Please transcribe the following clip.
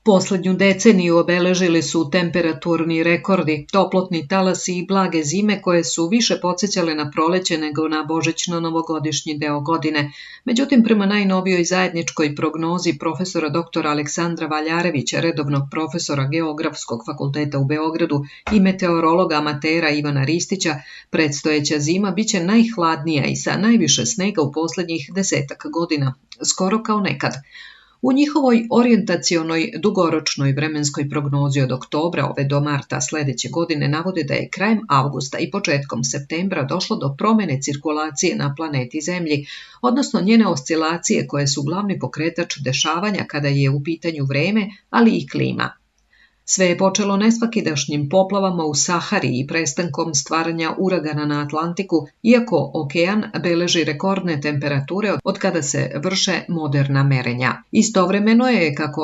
Poslednju deceniju obeležili su temperaturni rekordi, toplotni talasi i blage zime koje su više podsjećale na proleće nego na božićno-novogodišnji deo godine. Međutim, prema najnovijoj zajedničkoj prognozi profesora dr. Aleksandra Valjarevića, redovnog profesora Geografskog fakulteta u Beogradu i meteorologa amatera Ivana Ristića, predstojeća zima biće najhladnija i sa najviše snega u poslednjih 10 godina, skoro kao nekad. U njihovoj orijentacionoj dugoročnoj vremenskoj prognozi od oktobra ove do marta sledeće godine navode da je krajem avgusta i početkom septembra došlo do promene cirkulacije na planeti Zemlji, odnosno njene oscilacije koje su glavni pokretač dešavanja kada je u pitanju vreme, ali i klima. Sve je počelo nesvakidašnjim poplavama u Sahari i prestankom stvaranja uragana na Atlantiku, iako okean beleži rekordne temperature od kada se vrše moderna merenja. Istovremeno je, kako